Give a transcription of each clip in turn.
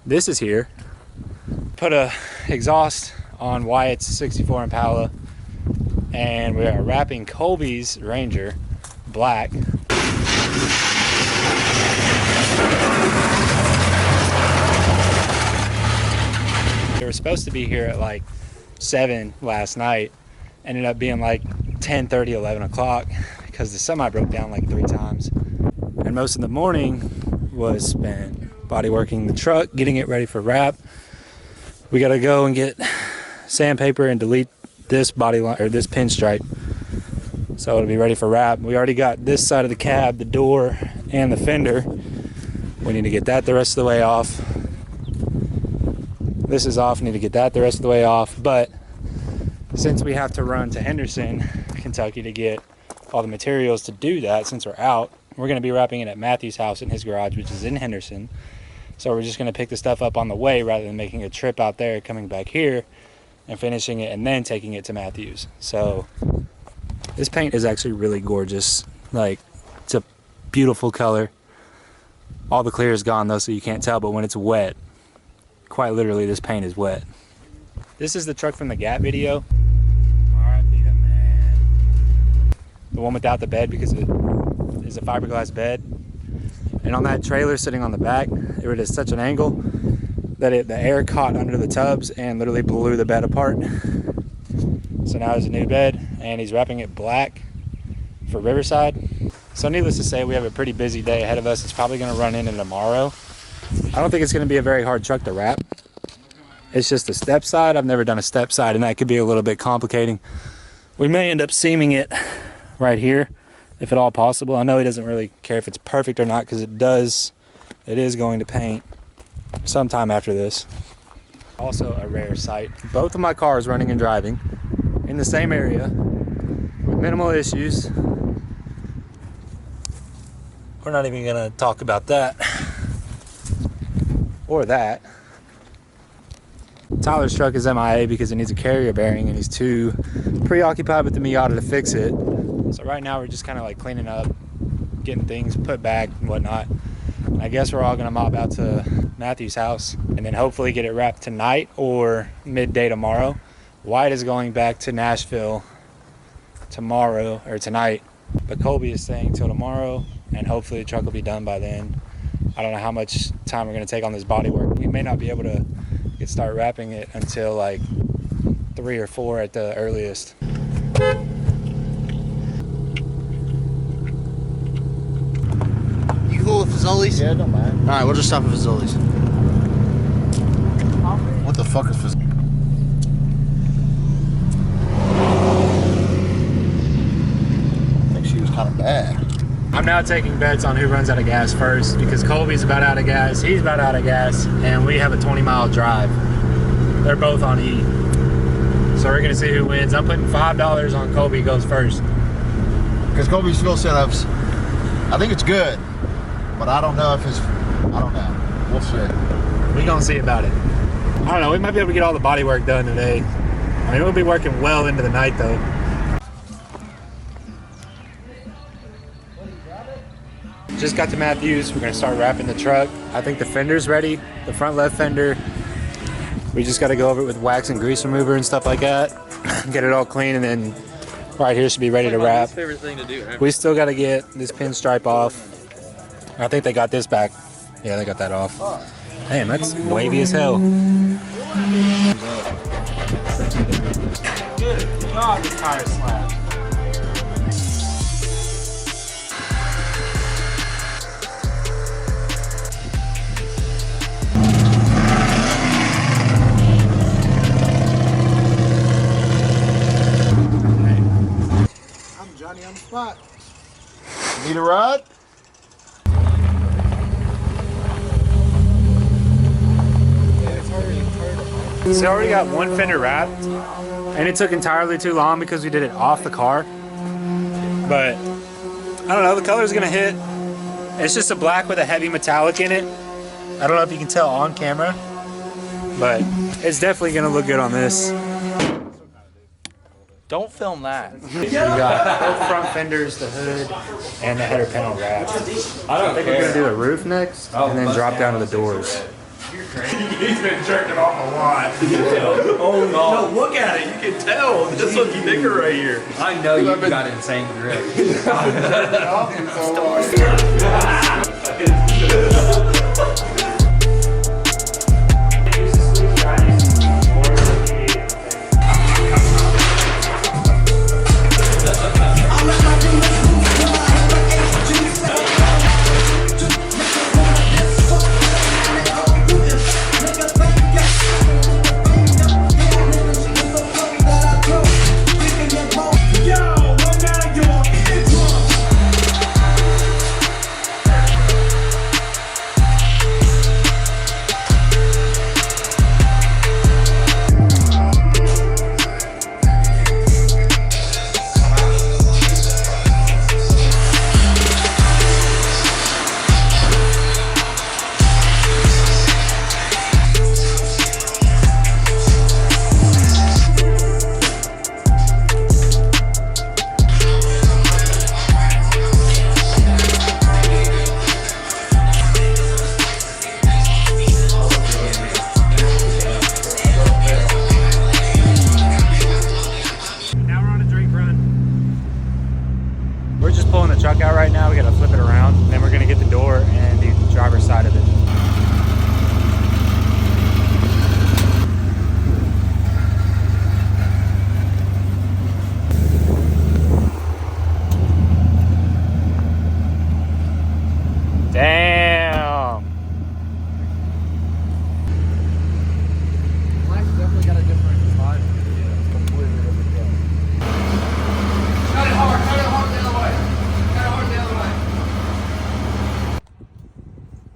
This is here. Put a exhaust on Wyatt's 64 Impala, and we are wrapping Colby's Ranger black. They were supposed to be here at like 7 last night. Ended up being like 10:30, 11 o'clock because the semi broke down like 3 times. And most of the morning was spent body working the truck, getting it ready for wrap. We gotta go and get sandpaper and delete this body line or this pinstripe, so it'll be ready for wrap. We already got this side of the cab, the door, and the fender. We need to get that the rest of the way off. This is off, need to get that the rest of the way off. But since we have to run to Henderson, Kentucky to get all the materials to do that, since we're out, we're going to be wrapping it at Matthew's house in his garage, which is in Henderson. So we're just going to pick the stuff up on the way rather than making a trip out there, coming back here and finishing it and then taking it to Matthew's. So this paint is actually really gorgeous. Like, it's a beautiful color. All the clear is gone though, so you can't tell, but when it's wet, quite literally this paint is wet. This is the truck from the Gap video. The one without the bed, because it is a fiberglass bed. And on that trailer sitting on the back, it was at such an angle that the air caught under the tubs and literally blew the bed apart. So now there's a new bed, and he's wrapping it black for Riverside. So needless to say, we have a pretty busy day ahead of us. It's probably gonna run in tomorrow. I don't think it's gonna be a very hard truck to wrap. It's just a step side. I've never done a step side, and that could be a little bit complicating. We may end up seaming it right here, if at all possible. I know he doesn't really care if it's perfect or not, because it is going to paint sometime after this. Also a rare sight. Both of my cars running and driving in the same area with minimal issues. We're not even gonna talk about that or that. Tyler's truck is MIA because it needs a carrier bearing, and he's too preoccupied with the Miata to fix it. So right now we're just kind of like cleaning up, getting things put back and whatnot. I guess we're all gonna mob out to Matthew's house and then hopefully get it wrapped tonight or midday tomorrow. Wyatt is going back to Nashville tomorrow or tonight, but Colby is staying till tomorrow, and hopefully the truck will be done by then. I don't know how much time we're gonna take on this body work. We may not be able to start wrapping it until like 3 or 4 at the earliest. You cool with Fazoli's? Yeah, don't mind. Alright, we'll just stop at Fazoli's. What the fuck is Fazoli's? I think she was kind of bad. I'm now taking bets on who runs out of gas first, because Colby's about out of gas, he's about out of gas, and we have a 20-mile drive. They're both on E. So we're gonna see who wins. I'm putting $5 on Colby goes first. Because Colby's fuel setups, I think it's good, but I don't know if it's, I don't know. We'll see. We gonna see about it. I don't know, we might be able to get all the body work done today. I mean, we'll be working well into the night though. Just got to Matthew's. We're gonna start wrapping the truck. I think the fender's ready, the front left fender. We just gotta go over it with wax and grease remover and stuff like that. Get it all clean, and then right here should be ready to wrap. Favorite thing to do. We still gotta get this pinstripe off. I think they got this back. Yeah, they got that off. Damn, that's wavy as hell. Good job, tire slab. On the spot. Need a ride? So I already got one fender wrapped, and it took entirely too long because we did it off the car. But I don't know, the color's gonna hit. It's just a black with a heavy metallic in it. I don't know if you can tell on camera, but it's definitely gonna look good on this. Don't film that. We got both front fenders, the hood, and the header panel wrapped. I think we're gonna do the roof next, and then drop down to the doors. He's been jerking off a lot. Oh no! No, look at it. You can tell. This one's thicker right here. I know you've got insane grip. Truck out right now. We gotta flip it around, and then we're gonna get the door and the driver's side of it. Damn. Mine's definitely got a different vibe. Yeah, it's completely different deal. Cut it hard the other way.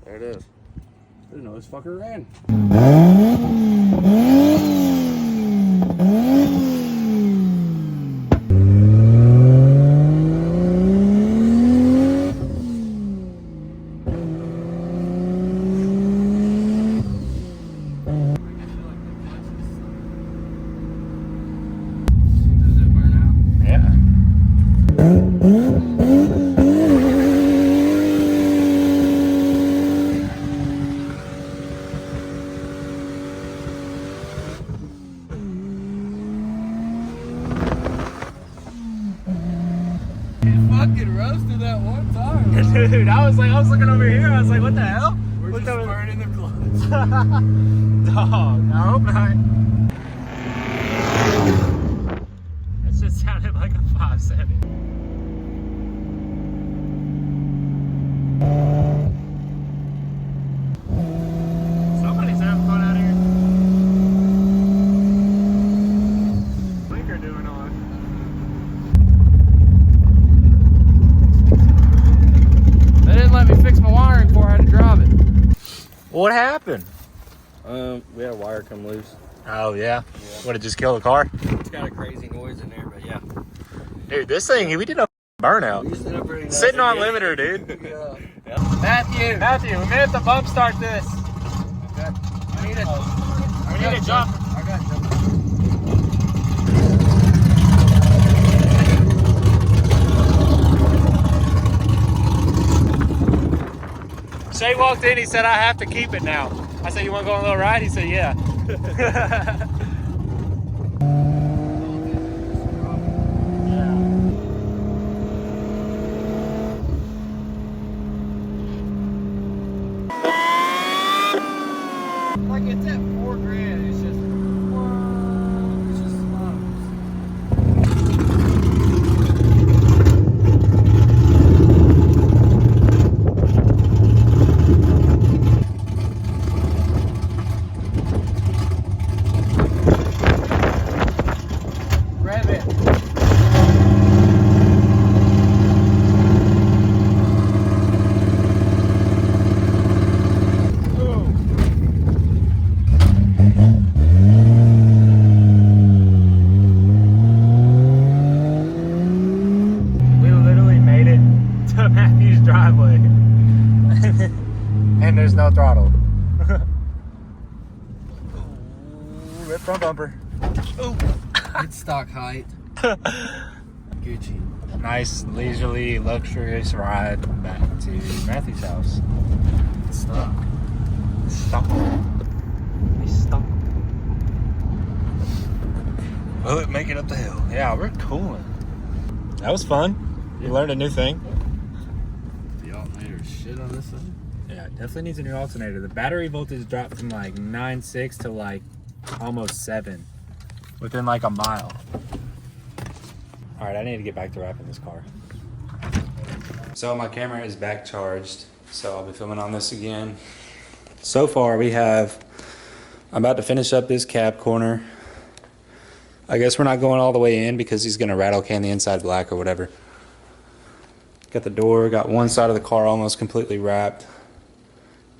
There it is. I didn't know this fucker ran. Fucking roasted that one time. Dude, I was looking over here. I was like, what the hell? We're What just the- burning the clutch. Dog, I hope not. That just sounded like a 5.7. Somebody's having fun out here. Blinker doing on. They didn't let me fix my wiring before I had to drive it. What happened? We had a wire come loose. Oh yeah. What, it just kill the car? It's got a crazy noise in there, but yeah. Dude, this thing, we did a burnout. Sitting on limiter, dude. Matthew, we may have to bump start this. We need a jump. I got you. Shay walked in, he said, I have to keep it now. I said, you want to go on a little ride? He said, yeah. Like it's at $4,000. It's just, it's just smokes. Grab it. We literally made it to Matthew's driveway. And there's no throttle. Rip front bumper. It's stock height. Gucci. Nice, leisurely, luxurious ride back to Matthew's house. Stop. Stop. Stop. Will it make it up the hill? Yeah, we're cooling. That was fun. You learned a new thing. The alternator shit on this thing. Yeah, definitely needs a new alternator. The battery voltage dropped from like 9.6 to like almost 7 within like a mile. All right, I need to get back to wrapping this car. So my camera is back charged, so I'll be filming on this again. So far I'm about to finish up this cab corner. I guess we're not going all the way in because he's gonna rattle can the inside black or whatever. Got the door, got one side of the car almost completely wrapped,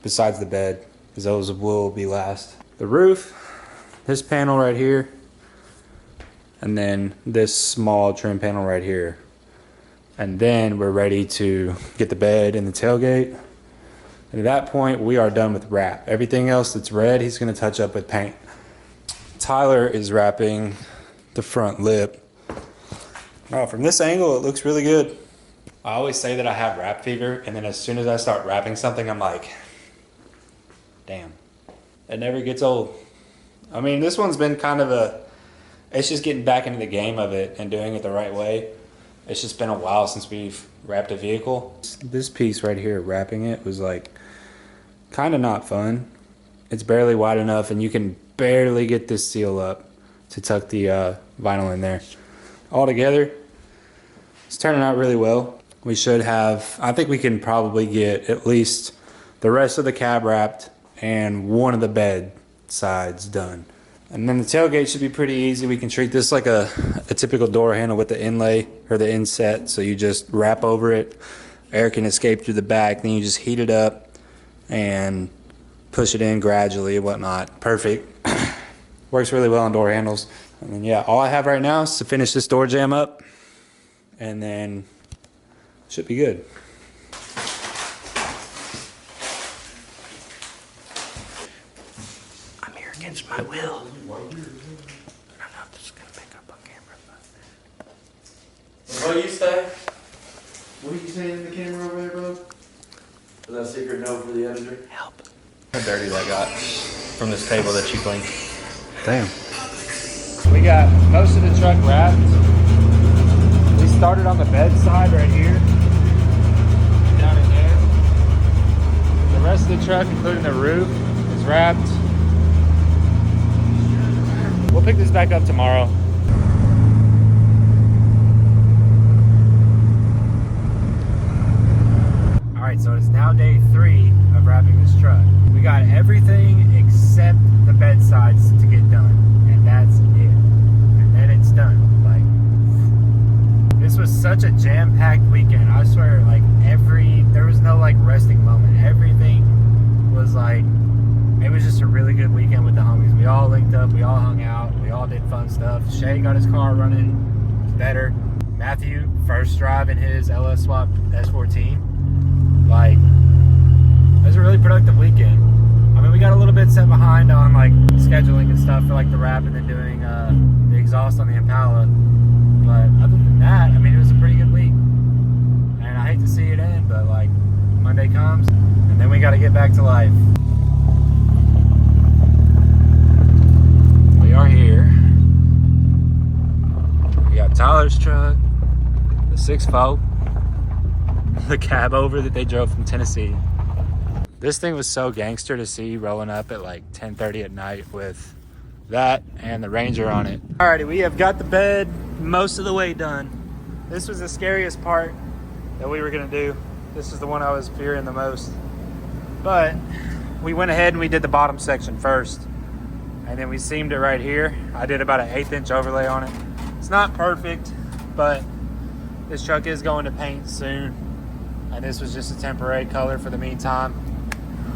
besides the bed, because those will be last. The roof, this panel right here, and then this small trim panel right here. And then we're ready to get the bed and the tailgate. And at that point, we are done with wrap. Everything else that's red, he's gonna touch up with paint. Tyler is wrapping the front lip. Oh, from this angle, it looks really good. I always say that I have wrap fever, and then as soon as I start wrapping something, I'm like, damn. It never gets old. I mean, this one's been kind of it's just getting back into the game of it and doing it the right way. It's just been a while since we've wrapped a vehicle. This piece right here, wrapping it, was like kind of not fun. It's barely wide enough, and you can barely get this seal up to tuck the vinyl in there. Altogether, it's turning out really well. We should have, I think we can probably get at least the rest of the cab wrapped and one of the bed sides done. And then the tailgate should be pretty easy. We can treat this like a typical door handle with the inlay or the inset. So you just wrap over it, air can escape through the back, then you just heat it up and push it in gradually and whatnot. Perfect. Works really well on door handles. And then yeah, all I have right now is to finish this door jamb up, and then should be good. I'm here against my will. I don't know if this is gonna pick up on camera, but What do you say? What are you saying in the camera over there, bro? Is that a secret note for the editor? help. How dirty that got from this table that you cleaned. Damn. We got most of the truck wrapped. We started on the bed side right here, down in there. The rest of the truck, including the roof, is wrapped. We'll pick this back up tomorrow. All right, so it's now day 3 of wrapping this truck. We got everything except the bed sides to get done, and that's it. And then it's done. Like, this was such a jam-packed weekend. I swear, like there was no like resting moment. Everything was like, it was just a really good weekend with the homies. We all linked up, we all hung out, we all did fun stuff. Shay got his car running better. Matthew, first drive in his LS Swap S14. Like, it was a really productive weekend. I mean, we got a little bit set behind on like scheduling and stuff for like the wrap and then doing the exhaust on the Impala. But other than that, I mean, it was a pretty good week. And I hate to see it end, but like Monday comes and then we got to get back to life. We are here. We got Tyler's truck, the 6'4", the cab over that they drove from Tennessee. This thing was so gangster to see rolling up at like 10:30 at night with that and the Ranger on it. Alrighty, we have got the bed most of the way done. This was the scariest part that we were gonna do. This is the one I was fearing the most. But we went ahead and we did the bottom section first. And then we seamed it right here. I did about an 1/8 inch overlay on it. It's not perfect, but this truck is going to paint soon. And this was just a temporary color for the meantime.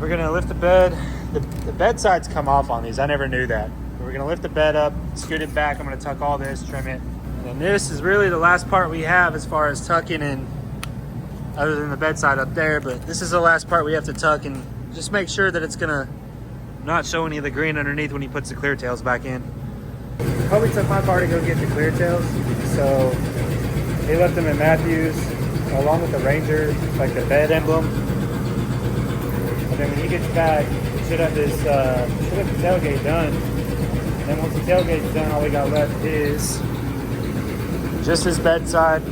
We're gonna lift the bed. The bed sides come off on these. I never knew that. We're gonna lift the bed up, scoot it back. I'm gonna tuck all this, trim it. And then this is really the last part we have as far as tucking in, other than the bed side up there. But this is the last part we have to tuck and just make sure that it's gonna not show any of the green underneath when he puts the clear tails back in. Colby took my car to go get the clear tails, So he left them in Matthews along with the Ranger, like the bed emblem. And then when he gets back, he should have this, should have the tailgate done. And then once the tailgate's done, all we got left is just his bedside.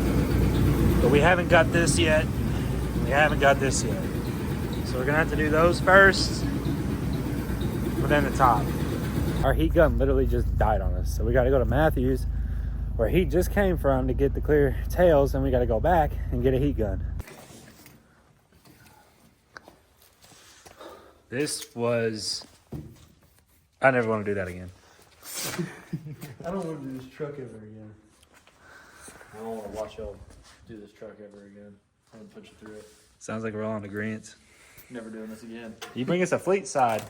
But we haven't got this yet. We haven't got this yet. So we're gonna have to do those first, but then the top. Our heat gun literally just died on us. So we gotta go to Matthews, where he just came from, to get the clear tails, and we gotta go back and get a heat gun. This was, I never want to do that again. I don't want to do this truck ever again. I don't want to watch y'all do this truck ever again. I'm going to put you through it. Sounds like we're all in agreement. Never doing this again. You bring us a fleet side,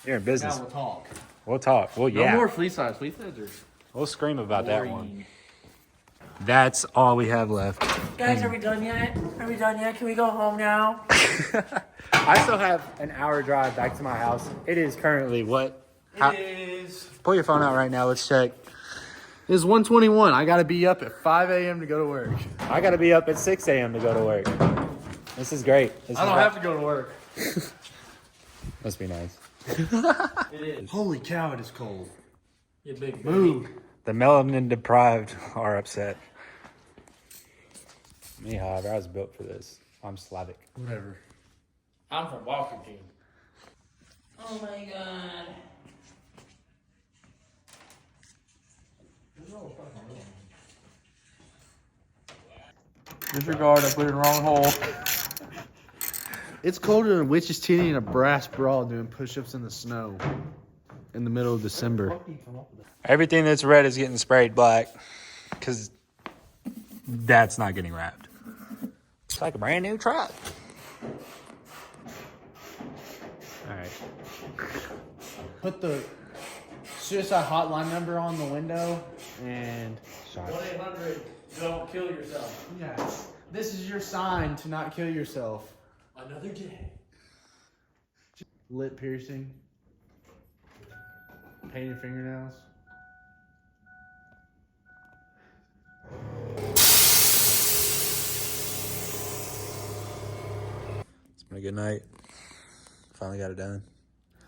you're in business. Now we'll talk. We'll talk. Well, yeah. No more fleet sides. Fleet sides are We'll scream about that boring. one. That's all we have left. Guys, are we done yet? Are we done yet? Can we go home now? I still have an hour drive back to my house. It is currently what? It is. Pull your phone out right now. Let's check. It's 1:21. I got to be up at 5 a.m. to go to work. I got to be up at 6 a.m. to go to work. This is great. I don't have to go to work. Must be nice. It is. Holy cow, it is cold. You big Move. The melanin deprived are upset. Me, however, I was built for this. I'm Slavic. Whatever. I'm from Walker Team. Oh my god. Disregard, I put it in the wrong hole. It's colder than witch's titty in a brass bra doing push-ups in the snow in the middle of December. Everything that's red is getting sprayed black because that's not getting wrapped. It's like a brand new truck. All right. Put the suicide hotline number on the window and... 1-800, don't kill yourself. Yes. This is your sign to not kill yourself. Another day. Lip piercing. Painted fingernails. It's been a good night. Finally got it done.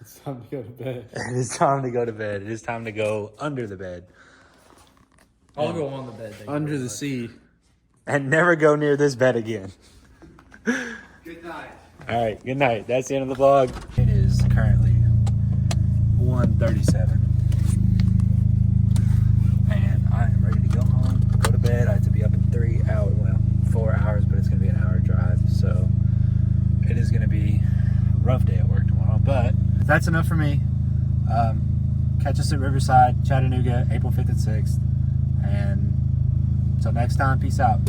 It's time to go to bed. It is time to go to bed. It is time to go under the bed. I'll go on the bed. Under the sea. And never go near this bed again. Good night. All right, good night. That's the end of the vlog. It is currently 1:37. And I am ready to go home, go to bed. I have to be up in 3 hours, well, 4 hours, but it's going to be an hour drive. So it is going to be a rough day at work tomorrow. But that's enough for me. Catch us at Riverside, Chattanooga, April 5th and 6th. And until next time, peace out.